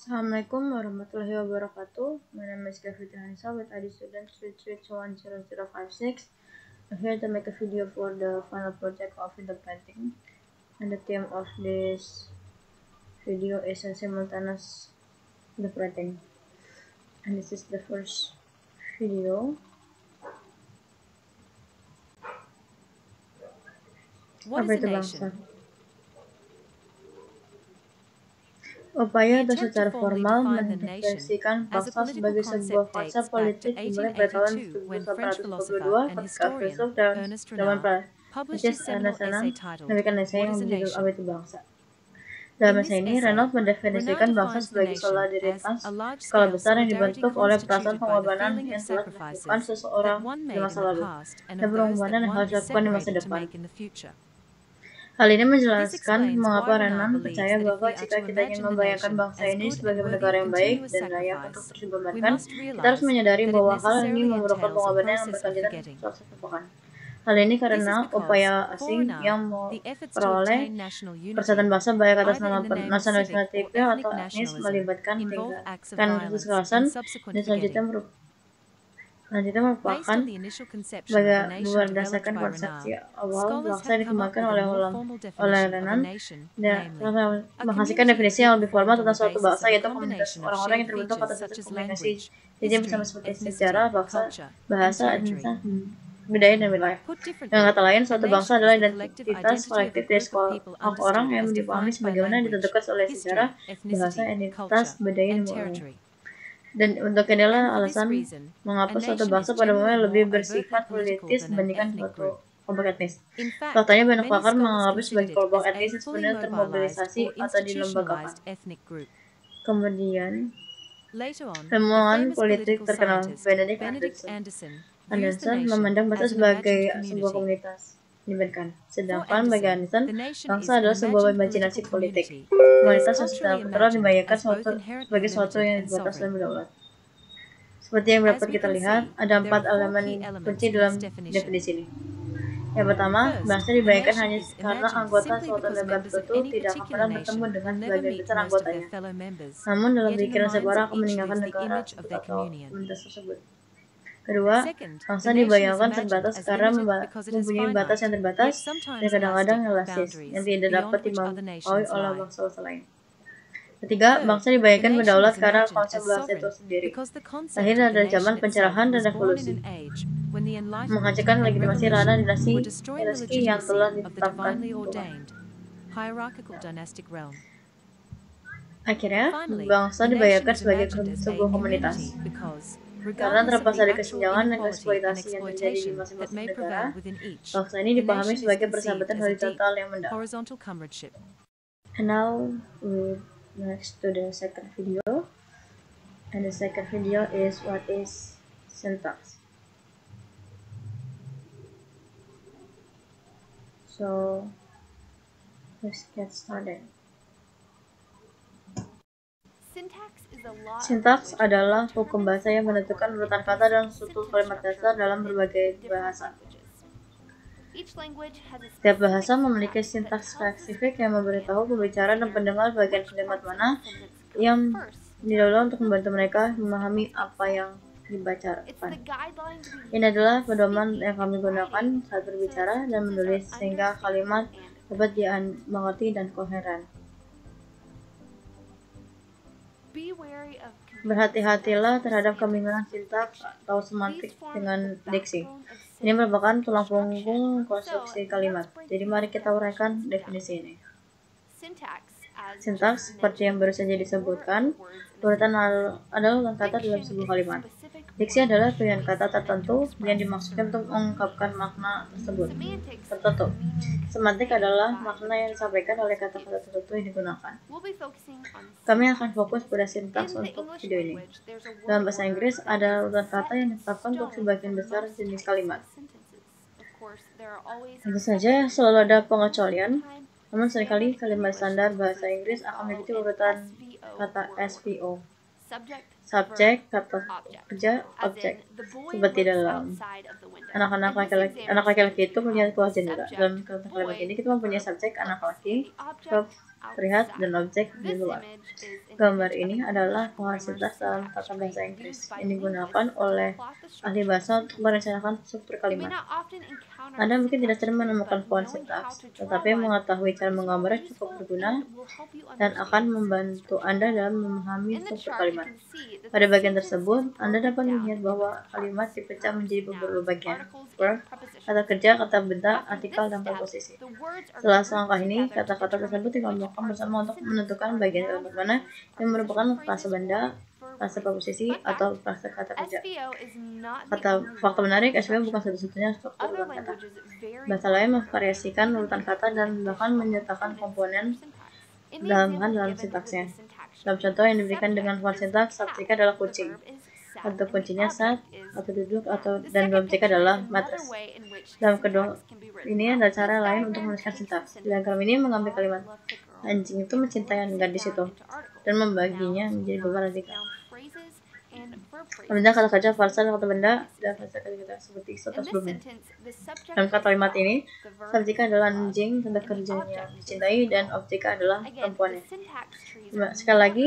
Assalamualaikum warahmatullahi wabarakatuh. My name is Gafrita Hansa with ID student 3310056. I'm here to make a video for the final project of window painting. And the theme of this video is a simultaneous window painting. And this is the first video. Apa itu bangsa? Upaya untuk secara formal mendefinisikan bangsa sebagai sebuah konsep politik dimulai pada tahun 1822 ketika filsuf dan zaman Prancis Ernest Renan menerbitkan esai yang berjudul Apa itu Bangsa. Dalam esai ini, Renan mendefinisikan bangsa sebagai solidaritas skala besar yang dibentuk oleh perasaan pengorbanan yang telah dilakukan seseorang di masa lalu dan pengorbanan yang harus dilakukan di masa depan. Hal ini menjelaskan mengapa Renan percaya bahwa jika kita ingin membayangkan bangsa ini sebagai negara yang baik dan layak untuk terus dibebankan, kita harus menyadari bahwa hal ini memerlukan pengorbanan yang berkelanjutan untuk terlupakan. Hal ini karena upaya asing yang memperoleh persatuan bangsa baik atas nama nasionalisme atau etnis melibatkan tingkatan kasus kekerasan dan selanjutnya merupakan berdasarkan konsepsi awal bangsa yang dikembangkan oleh Renan dan menghasilkan definisi yang lebih formal tentang suatu bangsa, yaitu komunitas orang-orang yang terbentuk atas dasar komunikasi jenis bersama seperti sejarah, bahasa, etnis, budaya, dan wilayah. Dengan kata lain, suatu bangsa adalah identitas kolektif dari sekelompok orang yang dipahami sebagaimana ditentukan oleh sejarah, bahasa, etnitas, budaya, dan wilayah. Dan untuk inilah alasan mengapa suatu bangsa pada umumnya lebih bersifat politis dibandingkan suatu kelompok etnis. Faktanya banyak pakar menganggapnya sebagai kelompok etnis yang sebenarnya termobilisasi atau dilembagakan. Kemudian, ilmuwan politik terkenal Benedict Anderson memandang bangsa sebagai sebuah komunitas dibandingkan. Sedangkan bagi Anderson, bangsa adalah sebuah imajinasi politik. Komunitas yang secara kultural dibayangkan sebagai suatu yang dibatas dan berdaulat. Seperti yang dapat kita lihat, ada 4 elemen kunci dalam definisi ini. Yang pertama, bangsa dibayangkan hanya karena anggota suatu negara tertentu tidak akan pernah bertemu dengan sebagian besar anggotanya. Namun dalam pikiran seseorang akan meninggalkan negara atau komunitas tersebut. Kedua, bangsa dibayangkan terbatas karena mempunyai batas yang terbatas dan kadang-kadang elastis yang tidak dapat dimaui oleh bangsa-bangsa lain. Ketiga, bangsa dibayangkan berdaulat karena konsep bangsa itu sendiri lahir dari zaman pencerahan dan revolusi, menghancurkan legitimasi ranah dinasti yang telah ditetapkan Tuhan. Akhirnya, bangsa dibayangkan sebagai sebuah komunitas. Karena terlepas dari kesenjangan dan eksploitasi yang terjadi di masing-masing negara, bangsa ini dipahami sebagai persahabatan horizontal yang mendalam. And now we next to the second video, and the second video is what is syntax. So let's get started. Sintaks adalah hukum bahasa yang menentukan urutan kata dan struktur kalimat dasar dalam berbagai bahasa. Setiap bahasa memiliki sintaks spesifik yang memberitahu pembicara dan pendengar bagian kalimat mana yang didahului untuk membantu mereka memahami apa yang dibacakan. Ini adalah pedoman yang kami gunakan saat berbicara dan menulis sehingga kalimat dapat dimengerti dan koheren. Berhati-hatilah terhadap kebingungan sintaks atau semantik dengan diksi. Ini merupakan tulang punggung konstruksi kalimat. Jadi mari kita uraikan definisi ini. Sintaks, seperti yang baru saja disebutkan, urutan adalah kata dalam sebuah kalimat. Diksi adalah pilihan kata tertentu yang dimaksudkan untuk mengungkapkan makna tertentu. Semantik adalah makna yang disampaikan oleh kata-kata tertentu yang digunakan. Kami akan fokus pada sintaks untuk video ini. Dalam bahasa Inggris, ada urutan kata yang ditetapkan untuk sebagian besar jenis kalimat. Tentu saja, selalu ada pengecualian. Namun seringkali kalimat standar bahasa Inggris akan memiliki urutan kata SVO. Subjek, kata kerja, objek. Seperti dalam anak laki-laki itu punya dua gender. Dalam kalimat ini kita mempunyai subjek anak laki, verb terlihat dan objek di luar. Gambar ini adalah fonsitas dalam tata bahasa Inggris yang digunakan oleh ahli bahasa untuk merencanakan struktur kalimat. Anda mungkin tidak sering menemukan fonsitas, tetapi mengetahui cara menggambarnya cukup berguna dan akan membantu Anda dalam memahami struktur kalimat. Pada bagian tersebut, Anda dapat melihat bahwa kalimat dipecah menjadi beberapa bagian: verb, kata kerja, kata benda, artikel, dan preposisi. Setelah selangkah ini, kata-kata tersebut dikelompokkan bersama untuk menentukan bagian kalimat mana yang merupakan frase benda, frase preposisi, atau frase kata kerja. Fakta menarik, SVO bukan satu-satunya struktur urutan kata. Bahasa lain memvariasikan urutan kata dan bahkan menyertakan komponen dalam sintaksnya. Dalam contoh yang diberikan dengan sintaks, subjek adalah kucing, atau kuncinya sat, atau duduk, dan objek adalah mattress. Dalam kedua ini ada cara lain untuk menuliskan sintaks. Dalam ini mengambil kalimat anjing itu mencintai gadis itu dan membaginya menjadi beberapa artikel. Benda, kata kerja, frasa, kata benda, dan frasa kata kerja seperti contoh sebelumnya. Dalam kalimat ini, subjek adalah anjing, kata kerjanya dicintai, dan objek adalah perempuannya. Sekali lagi,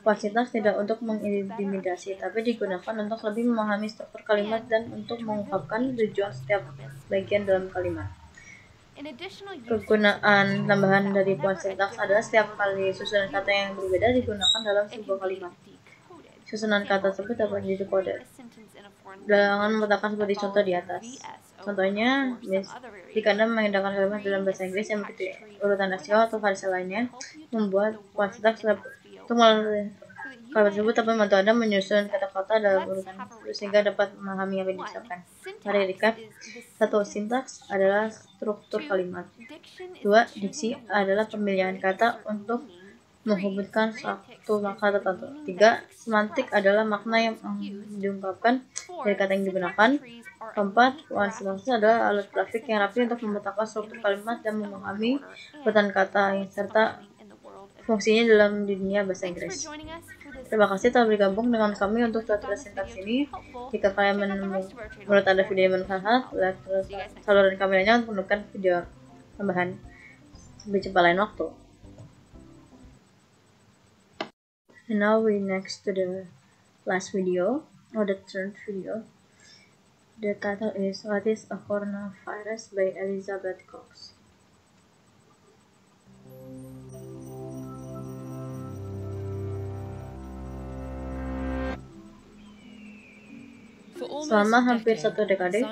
sintaks tidak untuk mengintimidasi, tapi digunakan untuk lebih memahami struktur kalimat dan untuk mengungkapkan tujuan setiap bagian dalam kalimat. Kegunaan tambahan dari sintaks adalah setiap kali susunan kata yang berbeda digunakan dalam sebuah kalimat. Susunan kata tersebut dapat dikode dengan meletakkan seperti contoh di atas. Contohnya, jika Anda menggunakan kalimat dalam bahasa Inggris yang begitu urutan aksio atau frase lainnya, membuat sintaks untuk melalui kalimat tersebut dapat membantu Anda menyusun kata-kata dalam urutan sehingga dapat memahami apa yang diucapkan. Mari recap. 1. Sintaks adalah struktur kalimat. 2. Diksi adalah pemilihan kata untuk menghubungkan satu kata tertentu. 3. Semantik adalah makna yang diungkapkan dari kata yang digunakan. 4. Sintaks adalah alat grafik yang rapi untuk memetakan struktur kalimat dan memahami urutan kata serta fungsinya dalam dunia bahasa Inggris. Terima kasih telah bergabung dengan kami untuk tutorial sintaks ini. Jika kalian menurut Anda video yang bermanfaat, lihat terus saluran kami lainnya untuk menemukan video tambahan. Sampai jumpa lain waktu. And now we next to the last video, or the third video. The title is What is a Coronavirus by Elizabeth Cox. Selama hampir 1 dekade,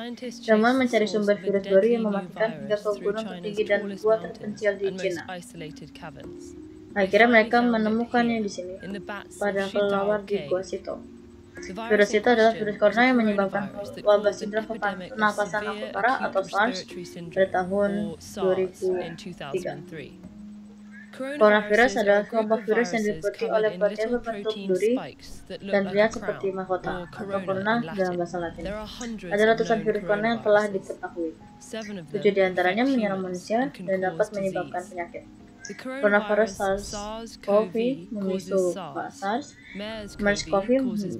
ilmuwan mencari sumber virus baru yang mematikan hingga ke gunung tertinggi dan gua terpencil di China. Akhirnya mereka menemukannya di sini, pada kelelawar di Gua Sito. Virus itu adalah virus corona yang menyebabkan wabah sindrom pernapasan akut parah atau SARS pada tahun 2003. Coronavirus adalah kelompok virus yang diikuti oleh protein berbentuk duri dan terlihat seperti mahkota atau corona dalam bahasa Latin. Ada ratusan virus corona yang telah diketahui. 7 diantaranya menyerang manusia dan dapat menyebabkan penyakit. Coronavirus SARS-CoV memicu SARS, MERS-CoV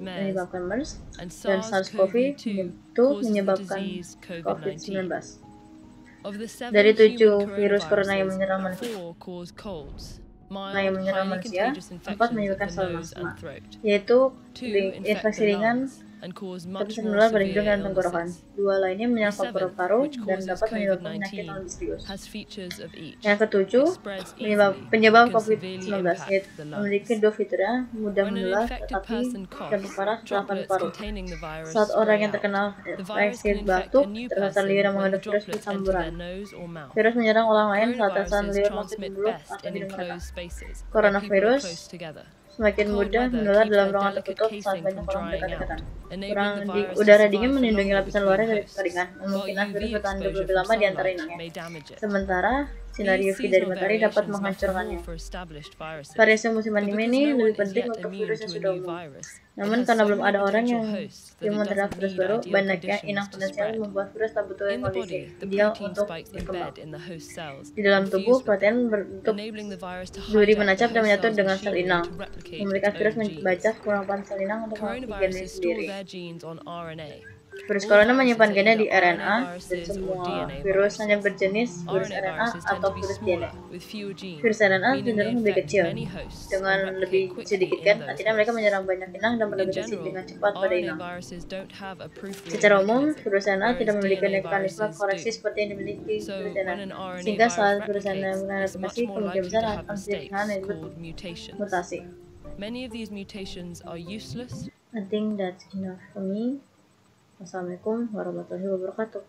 menyebabkan MERS, dan SARS-CoV-2 menyebabkan COVID-19. Dari 7 virus corona yang menyerang manusia, 4 menyebabkan saluran asma, yaitu infeksi ringan tapi bisa menular pada hidung dan tenggorokan. 2 lainnya menyerang paru-paru dan dapat menyebabkan penyakit yang lebih serius. Yang ketujuh, penyebab COVID-19, yaitu memiliki 2 fiturnya, mudah menular tetapi dampak parah setelah paru-paru. Saat orang yang terkena infeksi batuk, terasa liur yang mengandung virus bersamburan. Virus menyerang orang lain saat terasa liur masuk di mulut atau hidung mereka. Coronavirus semakin mudah menular dalam ruangan tertutup saat banyak orang berdekat-dekatan. Udara dingin melindungi lapisan luarnya dari kekeringan, memungkinkan virus bertahan lebih lama di antara ininya. Sementara sinar UV dari matahari dapat menghancurkannya. Variasi musim anime ini lebih penting untuk virus yang sudah umum. Namun karena belum ada orang yang terdapat virus baru, banyaknya inang potensial membuat virus tak butuh kondisi ideal untuk berkembang. Di dalam tubuh, protein berbentuk duri menancap dan menyatu dengan sel inang, memberikan virus membaca kemampuan sel inang untuk menghigienize sendiri. Virus corona menyimpan gennya di RNA, dan semua virus hanya berjenis virus RNA atau virus DNA. Virus RNA cenderung lebih kecil, dengan lebih sedikit gen, artinya mereka menyerang banyak inang dan mereproduksi dengan cepat pada inang. Secara umum, virus RNA tidak memiliki mekanisme koreksi seperti yang dimiliki virus DNA, sehingga saat virus RNA mereplikasi, kemungkinan besar akan terjadi hal yang disebut mutasi. I think that's enough for me. Wassalamualaikum warahmatullahi wabarakatuh.